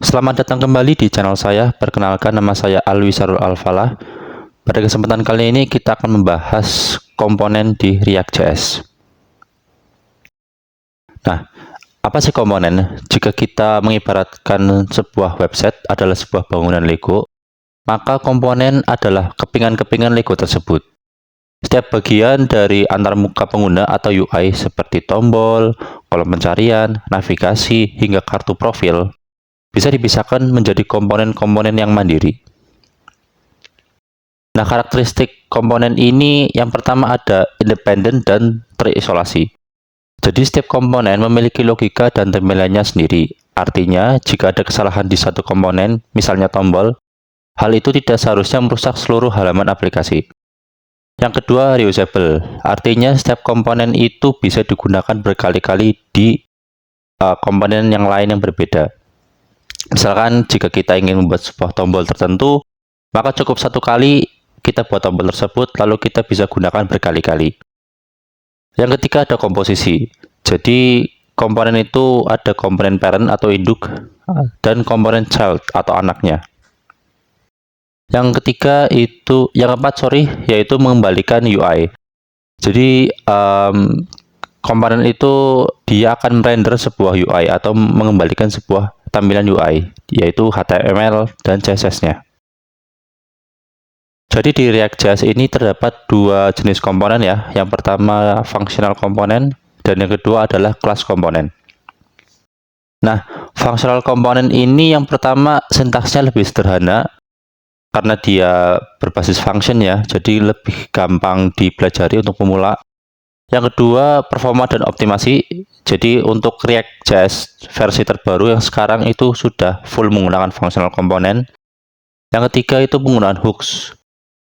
Selamat datang kembali di channel saya. Perkenalkan, nama saya Alwi Sarul Alfalah. Pada kesempatan kali ini kita akan membahas komponen di React.js. Nah, apa sih komponen? Jika kita mengibaratkan sebuah website adalah sebuah bangunan Lego, maka komponen adalah kepingan-kepingan Lego tersebut. Setiap bagian dari antarmuka pengguna atau UI seperti tombol, kolom pencarian, navigasi, hingga kartu profil bisa dipisahkan menjadi komponen-komponen yang mandiri. Nah, karakteristik komponen ini yang pertama ada independen dan terisolasi. Jadi setiap komponen memiliki logika dan tampilannya sendiri. Artinya, jika ada kesalahan di satu komponen, misalnya tombol, hal itu tidak seharusnya merusak seluruh halaman aplikasi. Yang kedua, reusable. Artinya setiap komponen itu bisa digunakan berkali-kali di komponen yang lain yang berbeda. Misalkan jika kita ingin membuat sebuah tombol tertentu, maka cukup satu kali kita buat tombol tersebut, lalu kita bisa gunakan berkali-kali. Yang ketiga ada komposisi. Jadi komponen itu ada komponen parent atau induk dan komponen child atau anaknya. Yang ketiga itu, yang keempat yaitu mengembalikan UI. Jadi komponen itu dia akan merender sebuah UI atau mengembalikan sebuah tampilan UI, yaitu HTML dan CSS-nya. Jadi di React.js ini terdapat dua jenis komponen ya. Yang pertama functional komponen dan yang kedua adalah class komponen. Nah, functional komponen ini yang pertama sintaksnya lebih sederhana karena dia berbasis function ya, jadi lebih gampang dipelajari untuk pemula. Yang kedua, performa dan optimasi. Jadi untuk React.js versi terbaru yang sekarang itu sudah full menggunakan functional komponen. Yang ketiga itu penggunaan hooks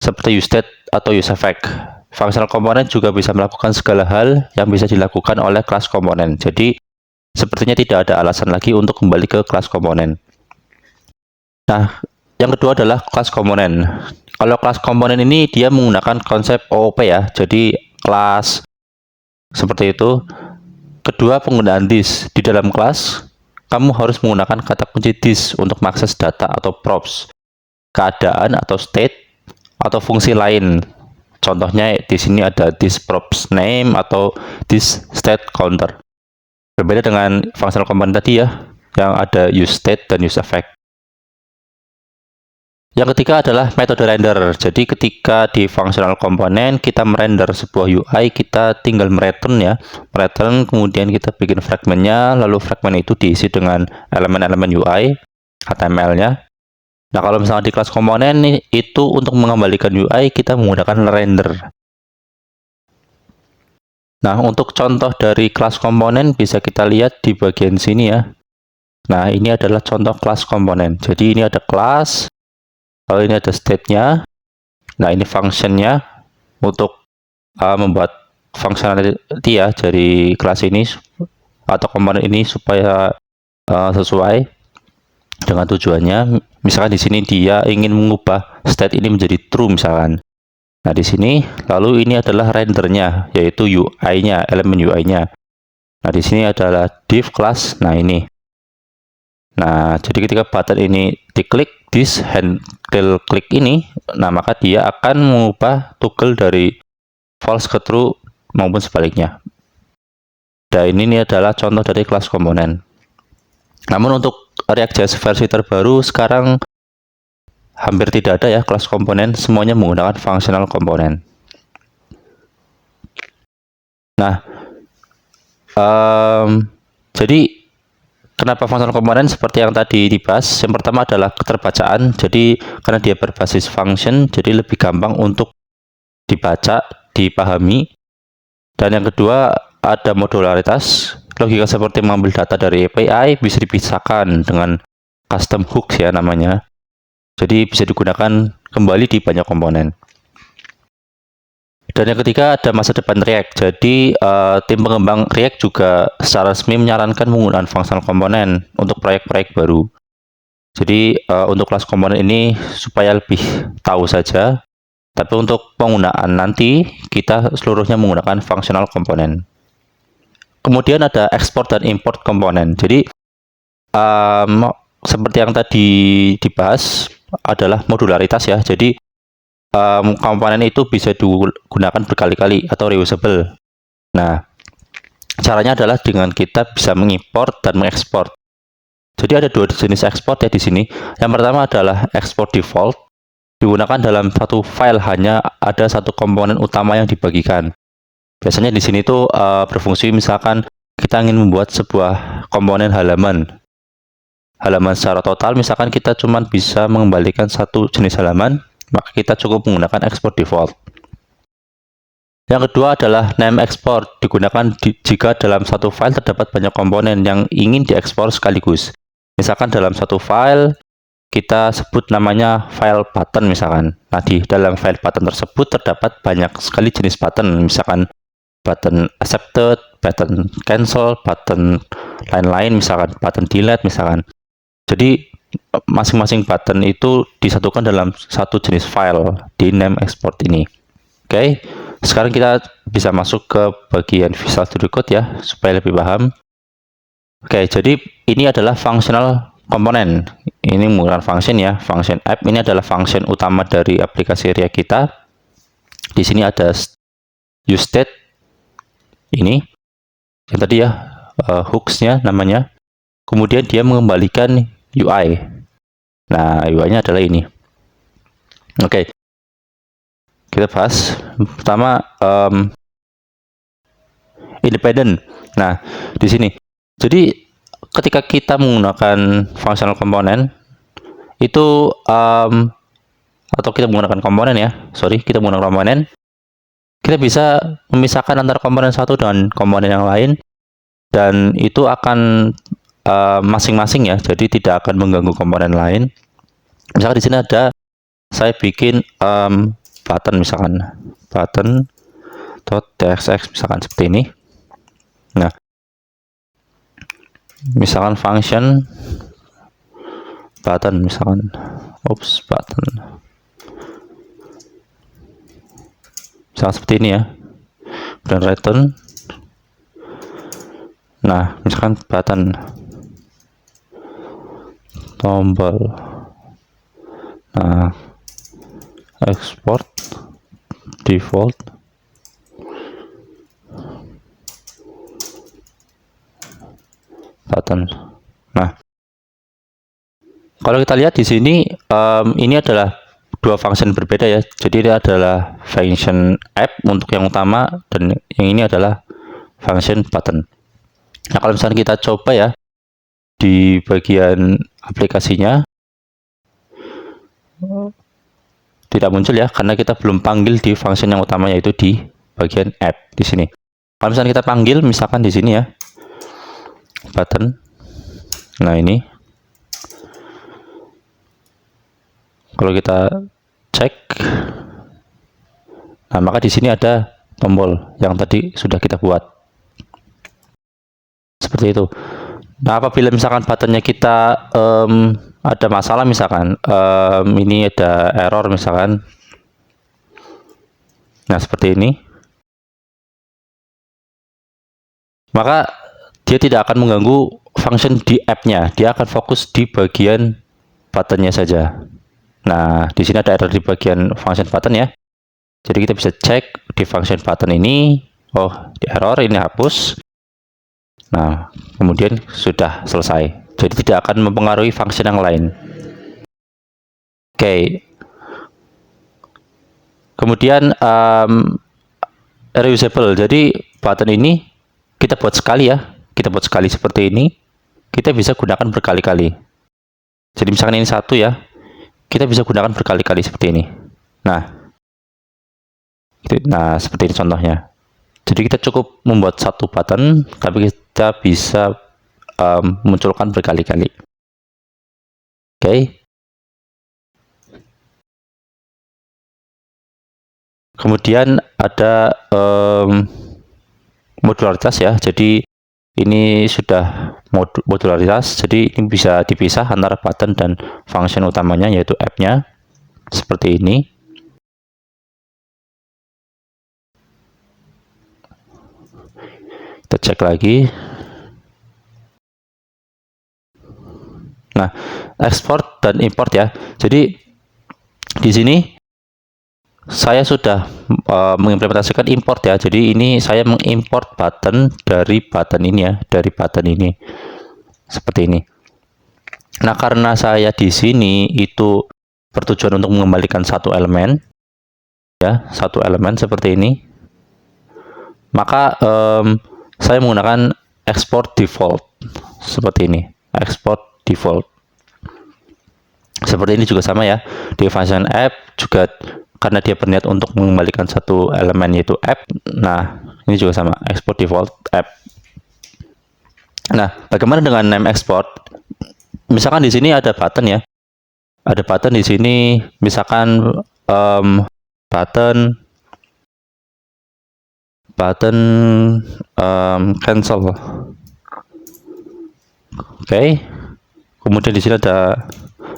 seperti useState atau useEffect. Functional komponen juga bisa melakukan segala hal yang bisa dilakukan oleh kelas komponen. Jadi sepertinya tidak ada alasan lagi untuk kembali ke kelas komponen. Nah, yang kedua adalah kelas komponen. Kalau kelas komponen ini dia menggunakan konsep OOP ya. Jadi kelas seperti itu. Kedua, penggunaan this. Di dalam kelas, kamu harus menggunakan kata kunci this untuk mengakses data atau props, keadaan atau state, atau fungsi lain. Contohnya di sini ada this props name atau this state counter. Berbeda dengan functional komponen tadi ya, yang ada useState dan useEffect. Yang ketiga adalah metode render. Jadi ketika di functional komponen kita merender sebuah UI, kita tinggal mereturn ya. Mereturn, kemudian kita bikin fragmentnya, lalu fragment itu diisi dengan elemen-elemen UI, HTML-nya. Nah, kalau misalnya di kelas komponen itu untuk mengembalikan UI kita menggunakan render. Nah, untuk contoh dari kelas komponen bisa kita lihat di bagian sini ya. Nah, ini adalah contoh kelas komponen. Jadi ini ada kelas, lalu ini ada state-nya. Nah, ini function-nya untuk membuat functionality ya dari kelas ini atau komponen ini supaya sesuai dengan tujuannya. Misalkan di sini dia ingin mengubah state ini menjadi true misalkan. Nah, di sini lalu ini adalah rendernya, yaitu UI-nya, elemen UI-nya. Nah, di sini adalah div class. Nah, ini. Nah, jadi ketika button ini diklik, this handle klik ini, nah maka dia akan mengubah toggle dari false ke true maupun sebaliknya. Dan ini adalah contoh dari kelas komponen. Namun untuk React.js versi terbaru sekarang hampir tidak ada ya kelas komponen, semuanya menggunakan functional komponen. Nah, jadi kenapa functional komponen seperti yang tadi dibahas? Yang pertama adalah keterbacaan. Jadi karena dia berbasis function, jadi lebih gampang untuk dibaca, dipahami. Dan yang kedua ada modularitas. Logika seperti mengambil data dari API bisa dipisahkan dengan custom hooks ya namanya. Jadi bisa digunakan kembali di banyak komponen. Dan yang ketiga ada masa depan React. Jadi tim pengembang React juga secara resmi menyarankan penggunaan functional komponen untuk proyek-proyek baru. Jadi untuk kelas komponen ini supaya lebih tahu saja. Tapi untuk penggunaan nanti kita seluruhnya menggunakan functional komponen. Kemudian ada export dan import komponen. Jadi seperti yang tadi dibahas adalah modularitas ya. Jadi komponen itu bisa digunakan berkali-kali atau reusable. Nah, caranya adalah dengan kita bisa mengimport dan mengekspor. Jadi ada dua jenis ekspor ya di sini. Yang pertama adalah ekspor default, digunakan dalam satu file hanya ada satu komponen utama yang dibagikan. Biasanya di sini tuh berfungsi misalkan kita ingin membuat sebuah komponen halaman secara total, misalkan kita cuma bisa mengembalikan satu jenis halaman, maka kita cukup menggunakan export default. Yang kedua adalah name export, digunakan jika dalam satu file terdapat banyak komponen yang ingin diekspor sekaligus. Misalkan dalam satu file kita sebut namanya file button misalkan. Nah, di dalam file button tersebut terdapat banyak sekali jenis button, misalkan button accepted, button cancel, button lain-lain, misalkan button delete misalkan. Jadi masing-masing button itu disatukan dalam satu jenis file di name export ini. Oke, sekarang kita bisa masuk ke bagian Visual Studio Code ya, supaya lebih paham. Oke, jadi ini adalah functional komponen. Ini menggunakan function ya, function app. Ini adalah function utama dari aplikasi React kita. Di sini ada use state ini yang tadi ya, hooks-nya namanya. Kemudian dia mengembalikan UI. Nah, UI-nya adalah ini. Oke, kita bahas pertama independent. Nah, di sini. Jadi ketika kita menggunakan functional komponen itu atau kita menggunakan komponen ya, kita menggunakan komponen, kita bisa memisahkan antara komponen satu dengan komponen yang lain, dan itu akan masing-masing ya, jadi tidak akan mengganggu komponen lain. Misalkan di sini ada saya bikin button misalkan button.tsx misalkan seperti ini. Nah, misalkan function button misalkan button misalkan seperti ini ya, dan return. Nah, misalkan button tombol. Nah, export default button. Nah, kalau kita lihat di sini ini adalah dua function berbeda ya. Jadi ini adalah function app untuk yang utama, dan yang ini adalah function button. Nah, kalau misalnya kita coba ya di bagian aplikasinya, tidak muncul ya, karena kita belum panggil di function yang utama, yaitu di bagian app di sini. Kalau misalnya kita panggil misalkan di sini ya, button. Nah, ini kalau kita cek, nah maka di sini ada tombol yang tadi sudah kita buat seperti itu. Nah, apabila misalkan buttonnya kita ada masalah, misalkan ini ada error misalkan, nah seperti ini, maka dia tidak akan mengganggu function di app-nya, dia akan fokus di bagian buttonnya saja. Nah, di sini ada error di bagian function button ya, jadi kita bisa cek di function button ini, oh di error, ini hapus. Nah, kemudian sudah selesai, jadi tidak akan mempengaruhi function yang lain. Oke, kemudian reusable. Jadi button ini kita buat sekali ya, kita buat sekali seperti ini, kita bisa gunakan berkali-kali. Jadi misalkan ini satu ya, kita bisa gunakan berkali-kali seperti ini. Nah seperti ini contohnya. Jadi kita cukup membuat satu button, tapi kita bisa munculkan berkali-kali. Oke. Kemudian ada modularitas ya. Jadi ini sudah modularitas, jadi ini bisa dipisah antara button dan function utamanya, yaitu app-nya seperti ini. Kita cek lagi. Nah, ekspor dan import ya. Jadi di sini saya sudah mengimplementasikan import ya. Jadi ini saya mengimport button dari button ini ya, dari button ini. Seperti ini. Nah, karena saya di sini itu bertujuan untuk mengembalikan satu elemen ya, satu elemen seperti ini. Maka saya menggunakan export default seperti ini. Export default. Seperti ini juga sama ya. Di function app juga karena dia berniat untuk mengembalikan satu elemen yaitu app. Nah, ini juga sama, export default app. Nah, bagaimana dengan name export? Misalkan di sini ada button ya. Ada button di sini, misalkan button cancel. Oke. Kemudian di sini ada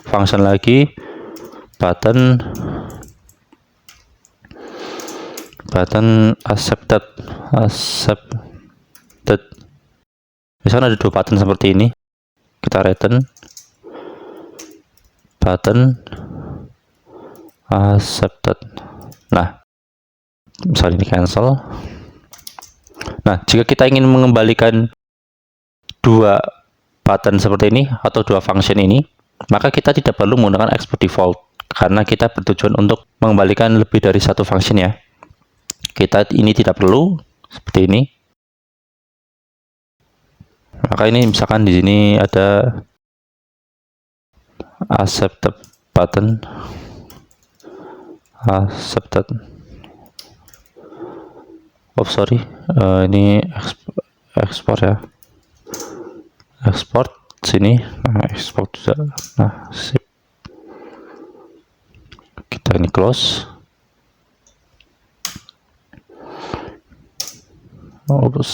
function lagi button accepted. Misalkan ada dua button seperti ini, kita return button accepted. Nah, misalnya ini cancel. Nah, jika kita ingin mengembalikan dua button seperti ini atau dua function ini, maka kita tidak perlu menggunakan export default karena kita bertujuan untuk mengembalikan lebih dari satu function ya. Kita ini tidak perlu seperti ini. Maka ini misalkan di sini ada accepted button accepted. Oh sorry, ini ekspor ya. Export sini, nah, export juga. Nah, sip. Kita ini close. Oops.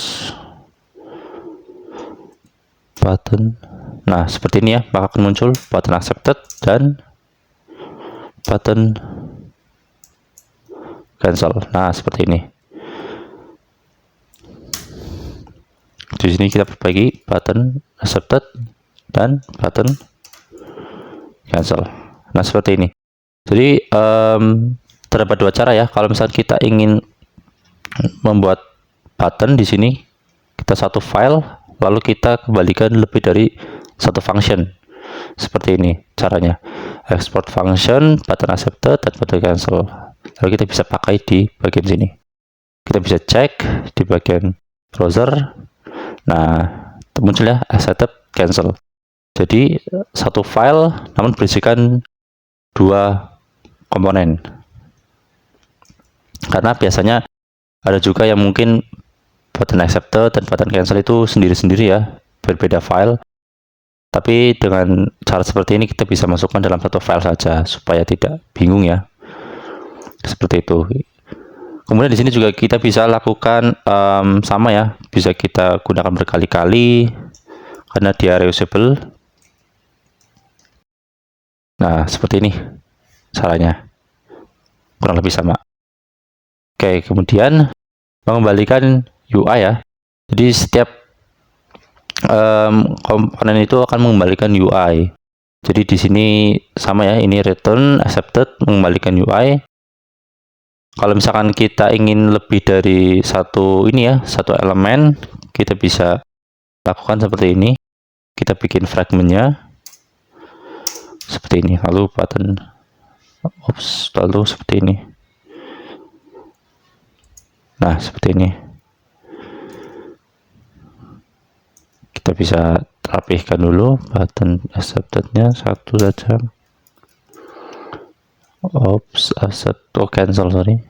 Button. Nah, seperti ini ya, maka akan muncul button accepted dan button cancel. Nah, seperti ini. Di sini kita perbaiki button accepted dan button cancel. Nah, seperti ini. Jadi terdapat dua cara ya. Kalau misalnya kita ingin membuat button di sini, kita satu file lalu kita kembalikan lebih dari satu function. Seperti ini caranya. Export function, button accepted dan button cancel. Lalu kita bisa pakai di bagian sini. Kita bisa cek di bagian browser. Nah, muncul ya accepted cancel. Jadi satu file namun berisikan dua komponen. Karena biasanya ada juga yang mungkin button accepted dan button cancel itu sendiri-sendiri ya, berbeda file. Tapi dengan cara seperti ini kita bisa masukkan dalam satu file saja supaya tidak bingung ya. Seperti itu. Kemudian di sini juga kita bisa lakukan sama ya, bisa kita gunakan berkali-kali karena dia reusable. Nah, seperti ini caranya, kurang lebih sama. Oke, kemudian mengembalikan UI ya. Jadi setiap komponen itu akan mengembalikan UI. Jadi di sini sama ya, ini return accepted mengembalikan UI. Kalau misalkan kita ingin lebih dari satu ini ya, satu elemen, kita bisa lakukan seperti ini. Kita bikin fragmentnya seperti ini, lalu button lalu seperti ini. Nah, seperti ini. Kita bisa rapihkan dulu button accepted-nya satu saja. Accept, cancel, sorry.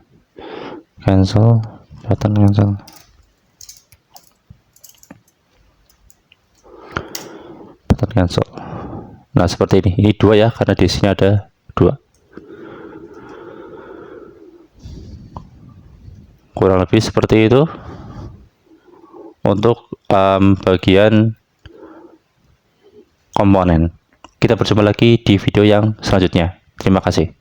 Cancel, button cancel. Button cancel. Nah, seperti ini. Ini dua ya, karena di sini ada dua. Kurang lebih seperti itu untuk bagian komponen. Kita berjumpa lagi di video yang selanjutnya. Terima kasih.